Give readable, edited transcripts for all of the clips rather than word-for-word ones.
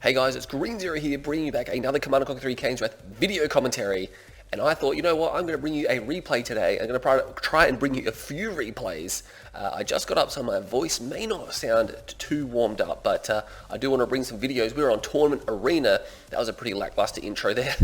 Hey guys, it's Green Zero here, bringing you back another Command & Conquer 3 Kane's Wrath video commentary. And I thought, you know what, I'm going to bring you a replay today. I'm going to try and bring you a few replays. I just got up, so my voice may not sound too warmed up, but I do want to bring some videos. We were on Tournament Arena. That was a pretty lackluster intro there,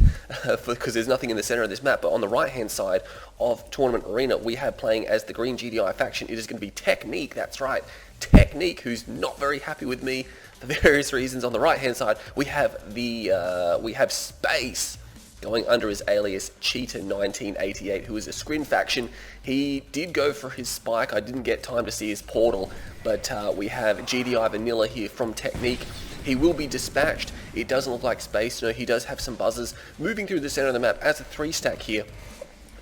because there's nothing in the center of this map. But on the right-hand side of Tournament Arena, we have playing as the Green GDI faction. It is going to be Technique, that's right. Technique, who's not very happy with me for various reasons. On the right-hand side, we have Space going under his alias Cheetah1988, who is a Scrin faction. He did go for his spike. I didn't get time to see his portal, but we have GDI Vanilla here from Technique. He will be dispatched. It doesn't look like Space. No, he does have some buzzers moving through the center of the map as a 3-stack here.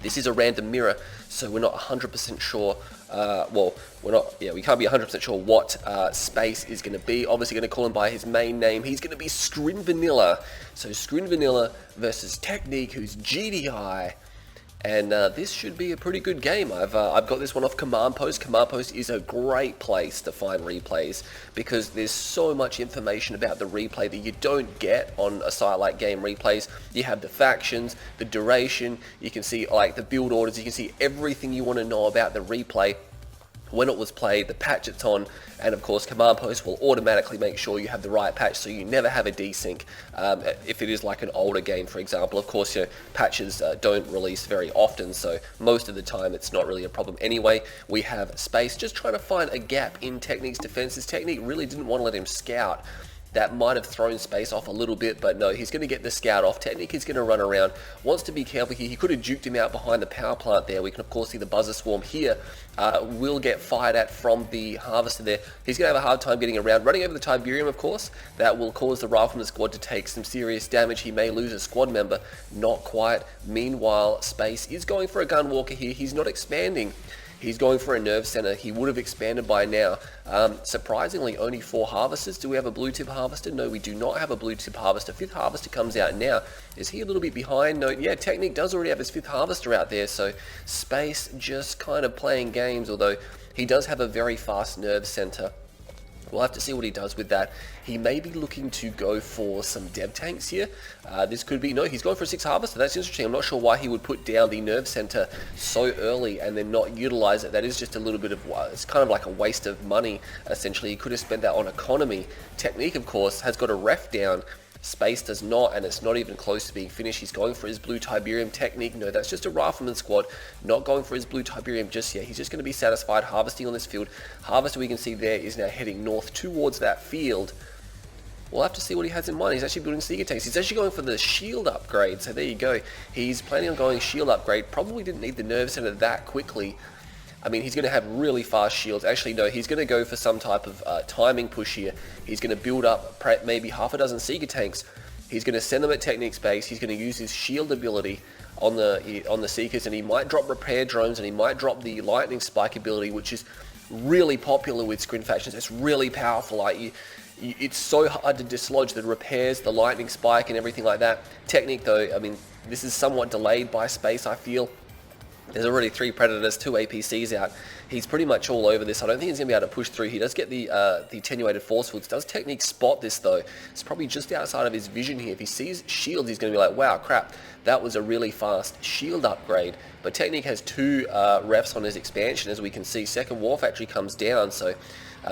This is a random mirror, so we're not 100% sure. We can't be 100% sure what Space is going to be. Obviously going to call him by his main name. He's going to be Scrin Vanilla. So Scrin Vanilla versus Technique, who's GDI. And this should be a pretty good game. I've got this one off Command Post. Command Post is a great place to find replays because there's so much information about the replay that you don't get on a site like Game Replays. You have the factions, the duration, you can see like the build orders, you can see everything you want to know about the replay, when it was played, the patch it's on, and of course Command Post will automatically make sure you have the right patch so you never have a desync. If it is like an older game, for example, of course, you know, patches don't release very often, so most of the time it's not really a problem anyway. We have Space just trying to find a gap in Technique's defenses. Technique really didn't want to let him scout. That might have thrown Space off a little bit, but no, he's going to get the scout off. Technique is going to run around, wants to be careful here. He could have juked him out behind the power plant there. We can of course see the buzzer swarm here. Will get fired at from the harvester there. He's going to have a hard time getting around. Running over the Tiberium, of course, that will cause the Rifleman squad to take some serious damage. He may lose a squad member. Not quite. Meanwhile, Space is going for a Gunwalker here. He's not expanding. He's going for a nerve center. He would have expanded by now. Surprisingly, only 4 harvesters. Do we have a blue tip harvester? No, we do not have a blue tip harvester. 5th harvester comes out now. Is he a little bit behind? No, yeah, Technique does already have his 5th harvester out there, so Space just kind of playing games, although he does have a very fast nerve center. We'll have to see what he does with that. He may be looking to go for some dev tanks here. This could be, no, he's going for a 6 harvester. That's interesting. I'm not sure why he would put down the nerve center so early and then not utilize it. That is just a little bit of, it's kind of like a waste of money, essentially. He could have spent that on economy. Technique, of course, has got a ref down. Space does not, and it's not even close to being finished. He's going for his blue Tiberium. Technique, no, that's just a Rifleman squad, not going for his blue Tiberium just yet. He's just going to be satisfied harvesting on this field. Harvester, we can see there, is now heading north towards that field. We'll have to see what he has in mind. He's actually building Seeker tanks. He's actually going for the shield upgrade, so there you go. He's planning on going shield upgrade. Probably didn't need the nerve center that quickly. I mean, he's going to have really fast shields. Actually, no, he's going to go for some type of timing push here. He's going to build up maybe half a dozen Seeker tanks. He's going to send them at Technique space. He's going to use his shield ability on the Seekers, and he might drop repair drones, and he might drop the lightning spike ability, which is really popular with Scrin factions. It's really powerful. It's so hard to dislodge the repairs, the lightning spike, and everything like that. Technique, though, I mean, this is somewhat delayed by Space, I feel. There's already 3 Predators, 2 APCs out. He's pretty much all over this. I don't think he's going to be able to push through. He does get the attenuated force fields. Does Technique spot this, though? It's probably just outside of his vision here. If he sees shields, he's going to be like, wow, crap, that was a really fast shield upgrade. But Technique has 2 refs on his expansion, as we can see. Second War Factory comes down, so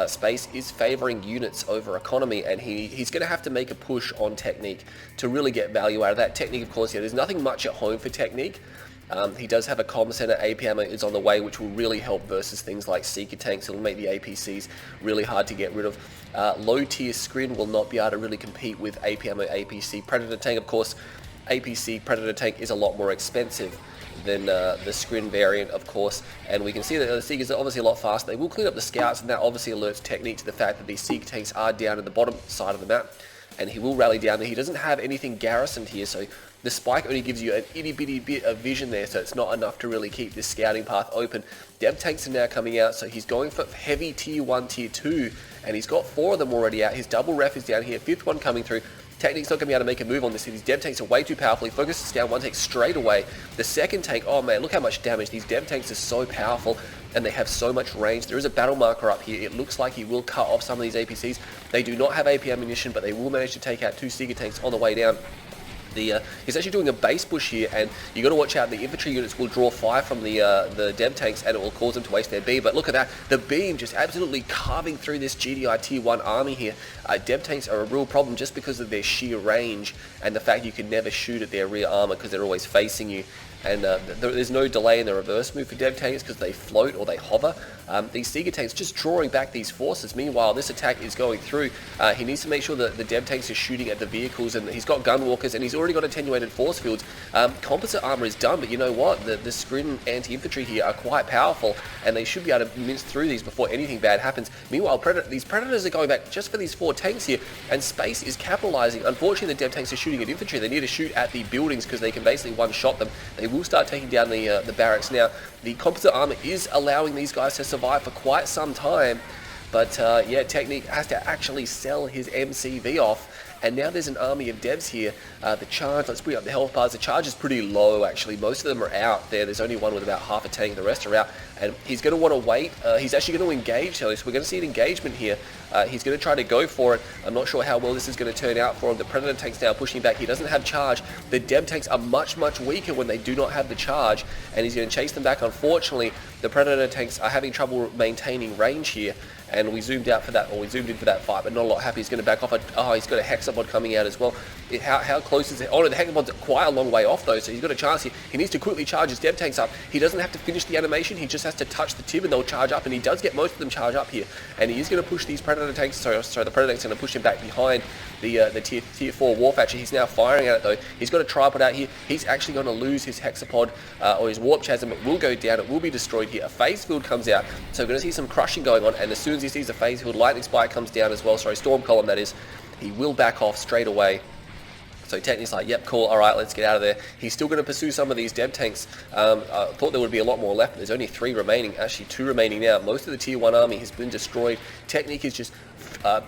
Space is favoring units over economy, and he's going to have to make a push on Technique to really get value out of that. Technique, of course, yeah, there's nothing much at home for Technique. He does have a comm center. AP ammo is on the way, which will really help versus things like Seeker tanks. It'll make the APCs really hard to get rid of. Low tier Scrin will not be able to really compete with AP ammo APC. Predator tank, of course, APC Predator tank is a lot more expensive than the Scrin variant, of course, and we can see that the Seekers are obviously a lot faster. They will clean up the scouts, and that obviously alerts Technique to the fact that these Seeker tanks are down at the bottom side of the map, and he will rally down there. He doesn't have anything garrisoned here, so the spike only gives you an itty bitty bit of vision there, so it's not enough to really keep this scouting path open. Dev tanks are now coming out, so he's going for heavy tier 1, tier 2, and he's got 4 of them already out. His double ref is down here, 5th one coming through. Technique's not going to be able to make a move on this. These dev tanks are way too powerful. He focuses down one tank straight away. The second tank, oh man, look how much damage. These dev tanks are so powerful and they have so much range. There is a battle marker up here. It looks like he will cut off some of these APCs. They do not have AP ammunition, but they will manage to take out 2 Seeker tanks on the way down. He's actually doing a base push here, and you got to watch out. The infantry units will draw fire from the dev tanks, and it will cause them to waste their beam. But look at that, the beam just absolutely carving through this GDI Tier 1 army here. Dev tanks are a real problem just because of their sheer range and the fact you can never shoot at their rear armor because they're always facing you. And there's no delay in the reverse move for dev tanks because they float or they hover. These Seeker tanks just drawing back these forces. Meanwhile, this attack is going through. He needs to make sure that the dev tanks are shooting at the vehicles, and he's got gun walkers, and he's already got attenuated force fields. Composite armor is done, but you know what? The screen anti-infantry here are quite powerful, and they should be able to mince through these before anything bad happens. Meanwhile, these Predators are going back just for these 4 tanks here, and Space is capitalizing. Unfortunately, the dev tanks are shooting at infantry. They need to shoot at the buildings because they can basically one-shot them. They will start taking down the barracks now. The composite armor is allowing these guys to survive for quite some time, but yeah, Technique has to actually sell his MCV off. And now there's an army of devs here. The charge, let's bring up the health bars. The charge is pretty low, actually. Most of them are out there. There's only one with about half a tank. The rest are out. And he's going to want to wait. He's actually going to engage. So we're going to see an engagement here. He's going to try to go for it. I'm not sure how well this is going to turn out for him. The Predator tank's now pushing back. He doesn't have charge. The dev tanks are much, much weaker when they do not have the charge. And he's going to chase them back. Unfortunately, the Predator tanks are having trouble maintaining range here. And we zoomed out for that, or we zoomed in for that fight, but not a lot happy. He's going to back off. Oh, he's got a hexapod coming out as well. How close is it? Oh no, the hexapod's quite a long way off though, so he's got a chance here. He needs to quickly charge his dev tanks up. He doesn't have to finish the animation. He just has to touch the tib and they'll charge up, and he does get most of them charge up here. And he is going to push these Predator tanks. Sorry, the Predator tank's going to push him back behind the tier 4 Warfatcher. He's now firing at it though. He's got a tripod out here. He's actually going to lose his hexapod or his warp chasm. It will go down. It will be destroyed here. A phase field comes out, so we're going to see some crushing going on. And as soon as he sees a phase field, lightning spike comes down as well. Sorry, storm column that is. He will back off straight away. So Technic's like, yep, cool, all right, let's get out of there. He's still going to pursue some of these dev tanks. I thought there would be a lot more left. There's only 3 remaining, actually 2 remaining now. Most of the Tier 1 army has been destroyed. Technic is just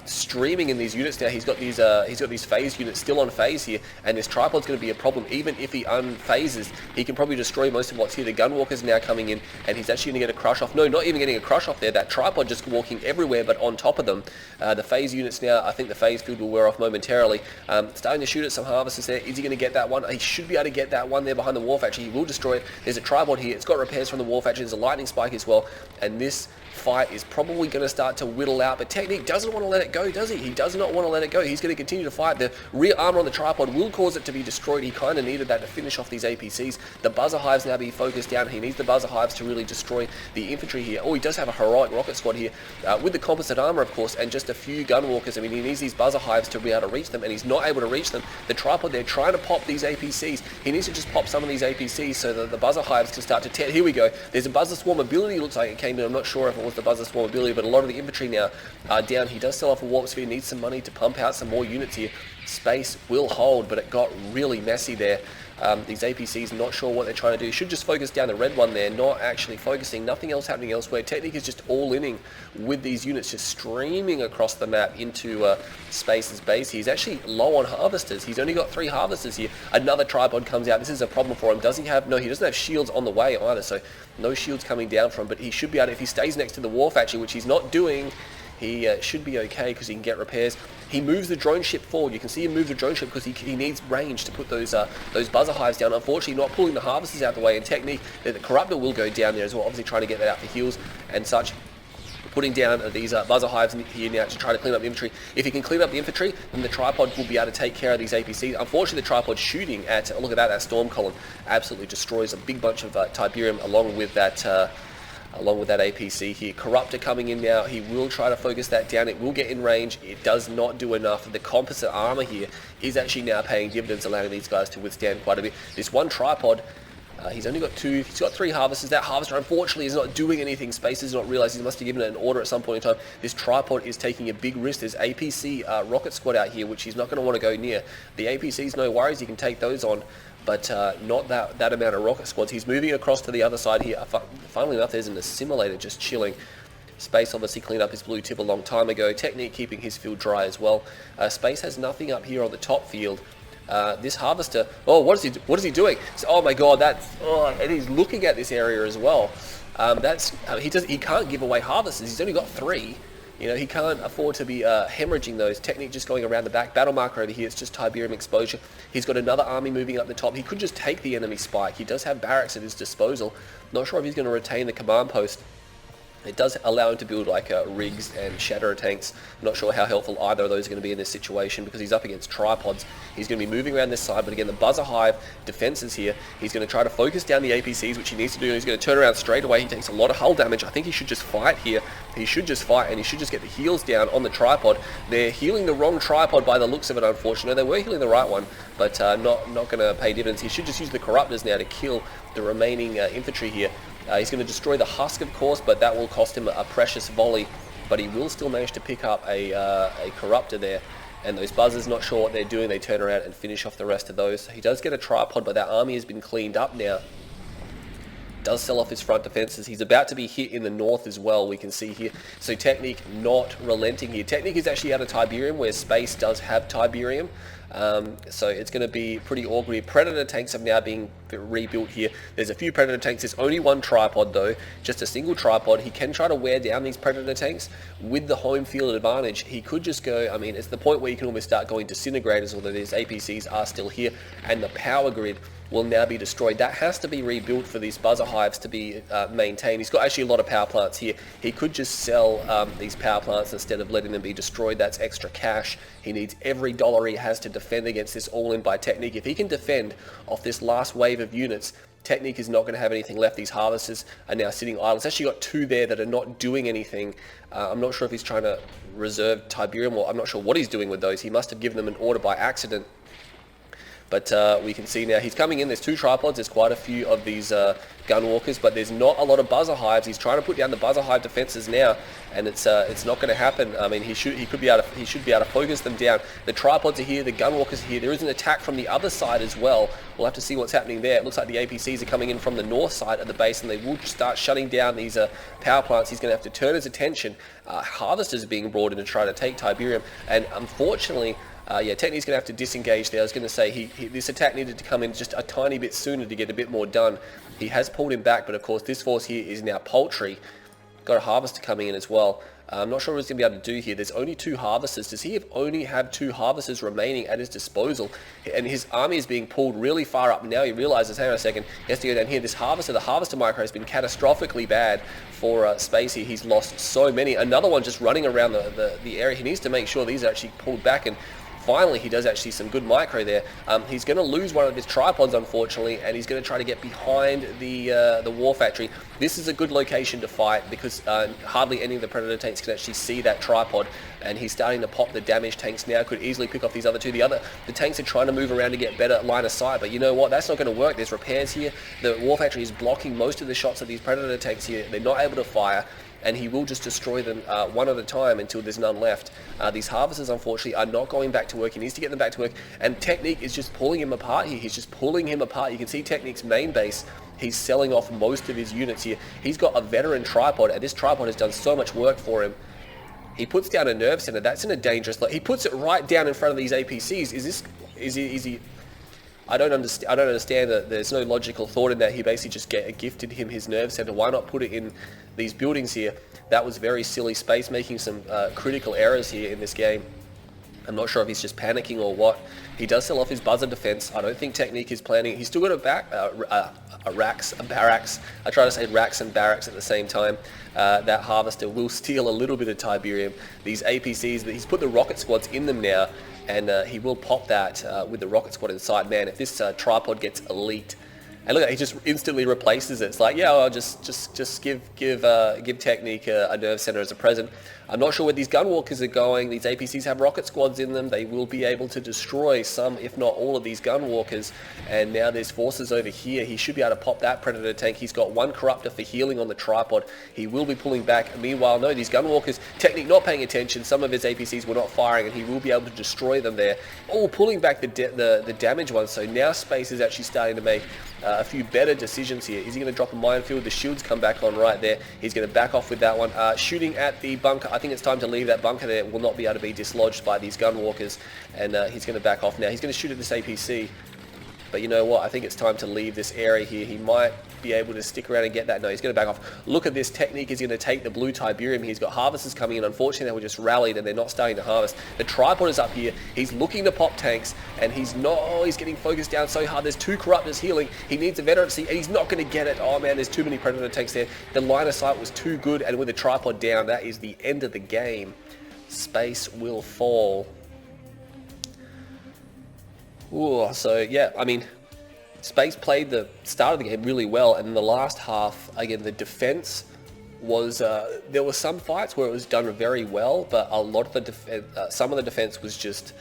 streaming in these units now. He's got these phase units still on phase here, and this tripod's going to be a problem. Even if he unphases, he can probably destroy most of what's here. The gunwalker's now coming in, and he's actually going to get a crush off. No, not even getting a crush off there. That tripod just walking everywhere, but on top of them. The phase units now, I think the phase field will wear off momentarily. Starting to shoot at some harvesters there. Is he going to get that one? He should be able to get that one there behind the Warfatcher. He will destroy it. There's a tripod here. It's got repairs from the Warfatcher. There's a lightning spike as well, and this fight is probably going to start to whittle out, but Technique doesn't want to let it go, does he? He does not want to let it go. He's going to continue to fight. The rear armor on the tripod will cause it to be destroyed. He kind of needed that to finish off these APCs. The buzzer hives now be focused down. He needs the buzzer hives to really destroy the infantry here. Oh, he does have a heroic rocket squad here with the composite armor, of course, and just a few gun walkers. I mean, he needs these buzzer hives to be able to reach them, and he's not able to reach them. The tripod, they're trying to pop these APCs. He needs to just pop some of these APCs so that the buzzer hives can start to tear. Here we go. There's a buzzer swarm ability. Looks like it came in. I'm not sure if it was the buzzer swarm ability, but a lot of the infantry now are down. He does sell off a warp sphere, needs some money to pump out some more units here. Space will hold, but it got really messy there. These APCs, not sure what they're trying to do. Should just focus down the red one there, not actually focusing, nothing else happening elsewhere. Technique is just all-inning with these units just streaming across the map into Space's base. He's actually low on harvesters. He's only got 3 harvesters here. Another tripod comes out. This is a problem for him. Does he have, no, he doesn't have shields on the way either, so no shields coming down from him, but he should be able to, if he stays next to the Warfatcher, which he's not doing, he should be okay because he can get repairs. He moves the drone ship forward. You can see him move the drone ship because he needs range to put those buzzer hives down. Unfortunately, not pulling the harvesters out the way. And Technique, the Corruptor will go down there as well, obviously trying to get that out for heals and such. Putting down these buzzer hives here now to try to clean up the infantry. If he can clean up the infantry, then the tripod will be able to take care of these APCs. Unfortunately, the tripod shooting at, look at that storm column absolutely destroys a big bunch of Tiberium along with that APC here. Corruptor coming in now. He will try to focus that down. It will get in range. It does not do enough. The composite armor here is actually now paying dividends, allowing these guys to withstand quite a bit. This one tripod, he's only got 2, he's got 3 harvesters. That harvester, unfortunately, is not doing anything. Space does not realize he must have given it an order at some point in time. This tripod is taking a big risk. There's APC rocket squad out here, which he's not going to want to go near. The APCs, no worries, he can take those on, but not that amount of rocket squads. He's moving across to the other side here. Funnily enough, there's an assimilator just chilling. Space obviously cleaned up his blue tip a long time ago. Technique keeping his field dry as well. Space has nothing up here on the top field. This harvester, oh, what is he doing? Oh my god, and he's looking at this area as well. He can't give away harvesters. He's only got 3. You know, he can't afford to be hemorrhaging those. Technique just going around the back. Battle marker over here, it's just Tiberium exposure. He's got another army moving up the top. He could just take the enemy spike. He does have barracks at his disposal. Not sure if he's going to retain the command post. It does allow him to build like rigs and shatterer tanks. I'm not sure how helpful either of those are going to be in this situation because he's up against tripods. He's going to be moving around this side, but again, the buzzer hive defenses here. He's going to try to focus down the APCs, which he needs to do. He's going to turn around straight away. He takes a lot of hull damage. I think he should just fight here. He should just fight, and he should just get the heals down on the tripod. They're healing the wrong tripod by the looks of it, unfortunately. They were healing the right one, but not going to pay dividends. He should just use the corruptors now to kill the remaining infantry here. He's going to destroy the husk, of course, but that will cost him a precious volley. But he will still manage to pick up a corruptor there. And those buzzers, not sure what they're doing. They turn around and finish off the rest of those. He does get a tripod, but that army has been cleaned up now. Does sell off his front defenses. He's about to be hit in the north as well, we can see here. So Technique not relenting here. Technique is actually out of Tiberium, where Space does have Tiberium. So it's going to be pretty awkward here. Predator tanks have now been rebuilt here. There's a few Predator tanks. There's only one tripod though, just a single tripod. He can try to wear down these Predator tanks with the home field advantage. He could just go, I mean, it's the point where you can almost start going disintegrators, although these APCs are still here, and the power grid will now be destroyed. That has to be rebuilt for these buzzer hives to be maintained. He's got actually a lot of power plants here. He could just sell these power plants instead of letting them be destroyed. That's extra cash. He needs every dollar he has to defend against this all-in by Technique. If he can defend off this last wave of units, Technique is not going to have anything left. These harvesters are now sitting idle. It's actually got 2 there that are not doing anything. I'm not sure if he's trying to reserve Tiberium, or I'm not sure what he's doing with those. He must have given them an order by accident. But we can see now he's coming in. There's 2 tripods. There's quite a few of these gunwalkers, but there's not a lot of buzzer hives. He's trying to put down the buzzer hive defenses now, and it's not going to happen. I mean, he should be able to focus them down. The tripods are here. The gunwalkers are here. There is an attack from the other side as well. We'll have to see what's happening there. It looks like the APCs are coming in from the north side of the base, and they will start shutting down these power plants. He's going to have to turn his attention. Harvesters are being brought in to try to take Tiberium, and unfortunately, Technique's going to have to disengage there. I was going to say this attack needed to come in just a tiny bit sooner to get a bit more done. He has pulled him back, but of course this force here is now paltry. Got a harvester coming in as well. I'm not sure what he's going to be able to do here. There's only 2 harvesters. Does he only have 2 harvesters remaining at his disposal? And his army is being pulled really far up. Now he realizes, hang on a second, he has to go down here. This harvester, the harvester micro has been catastrophically bad for Space here. He's lost so many. Another one just running around the area. He needs to make sure these are actually pulled back, and finally he does actually some good micro there. He's going to lose one of his tripods, unfortunately, and he's going to try to get behind the war factory. This is a good location to fight because hardly any of the Predator tanks can actually see that tripod, and he's starting to pop the damage tanks now. Could easily pick off these other 2. The tanks are trying to move around to get better line of sight, but you know what? That's not going to work. There's repairs here. The war factory is blocking most of the shots of these Predator tanks here. They're not able to fire, and he will just destroy them one at a time until there's none left. These harvesters, unfortunately, are not going back to work. He needs to get them back to work, and Technique is just pulling him apart here. He's just pulling him apart. You can see Technique's main base. He's selling off most of his units here. He's got a veteran tripod, and this tripod has done so much work for him. He puts down a nerve center. That's in a dangerous... He puts it right down in front of these APCs. Is he... I don't understand that. There's no logical thought in that. He basically just gifted him his nerve center. Why not put it in these buildings here? That was very silly. Space making some critical errors here in this game. I'm not sure if he's just panicking or what. He does sell off his buzzer defense. I don't think Technique is planning. He's still got a barracks. I try to say racks and barracks at the same time. That harvester will steal a little bit of Tiberium. These APCs, he's put the rocket squads in them now, and he will pop that with the rocket squad inside. Man, if this tripod gets elite, and look, he just instantly replaces it. It's like, yeah, I'll just give Technique a nerve center as a present. I'm not sure where these gunwalkers are going. These APCs have rocket squads in them. They will be able to destroy some, if not all, of these gunwalkers. And now there's forces over here. He should be able to pop that Predator tank. He's got 1 corruptor for healing on the tripod. He will be pulling back. Meanwhile, no, these gunwalkers, Technique not paying attention. Some of his APCs were not firing, and he will be able to destroy them there. Oh, pulling back the damage ones. So now Space is actually starting to make a few better decisions here. Is he going to drop a minefield? The shields come back on right there. He's going to back off with that one. Shooting at the bunker. I think it's time to leave that bunker there. Will not be able to be dislodged by these gunwalkers, and he's going to back off now. He's going to shoot at this APC. But you know what? I think it's time to leave this area here. He might be able to stick around and get that. No, he's going to back off. Look at this technique. He's going to take the blue Tiberium. He's got harvesters coming in. Unfortunately, they were just rallied and they're not starting to harvest. The tripod is up here. He's looking to pop tanks and he's not. Oh, he's getting focused down so hard. There's two corruptors healing. He needs a veterancy and he's not going to get it. Oh man, there's too many predator tanks there. The line of sight was too good, and with the tripod down, that is the end of the game. Space will fall. Ooh, so yeah, I mean, Space played the start of the game really well, and in the last half, again, the defense was, there were some fights where it was done very well, but a lot of the some of the defense was just,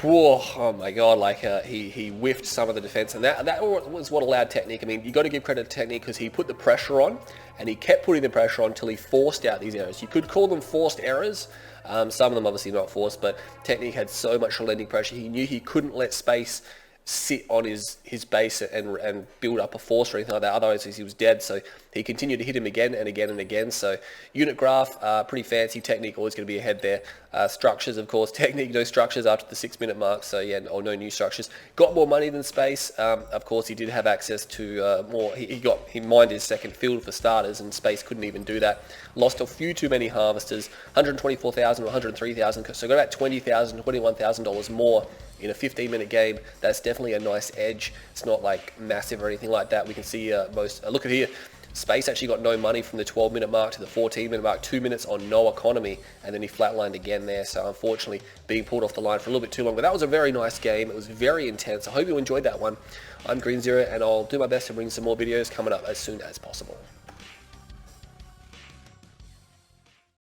whoa, oh my god, like he whiffed some of the defense, and that was what allowed Technique. I mean, you got to give credit to Technique because he put the pressure on, and he kept putting the pressure on until he forced out these errors. You could call them forced errors. Some of them obviously not forced, but Technique had so much relenting pressure. He knew he couldn't let Space sit on his base and build up a force or anything like that, otherwise he was dead. So he continued to hit him again and again and again. So unit graph, pretty fancy. Technique always going to be ahead there. Structures, of course, Technique no structures after the 6-minute mark, so yeah, or no new structures. Got more money than Space. Of course, he did have access to more. He mined his second field for starters, and Space couldn't even do that. Lost a few too many harvesters, 124,000 or 103,000, so got about $20,000, $21,000 more in a 15-minute game. That's definitely a nice edge. It's not like massive or anything like that. We can see look at here. Space actually got no money from the 12-minute mark to the 14-minute mark, 2 minutes on no economy, and then he flatlined again there. So unfortunately, being pulled off the line for a little bit too long. But that was a very nice game. It was very intense. I hope you enjoyed that one. I'm Green Zero, and I'll do my best to bring some more videos coming up as soon as possible.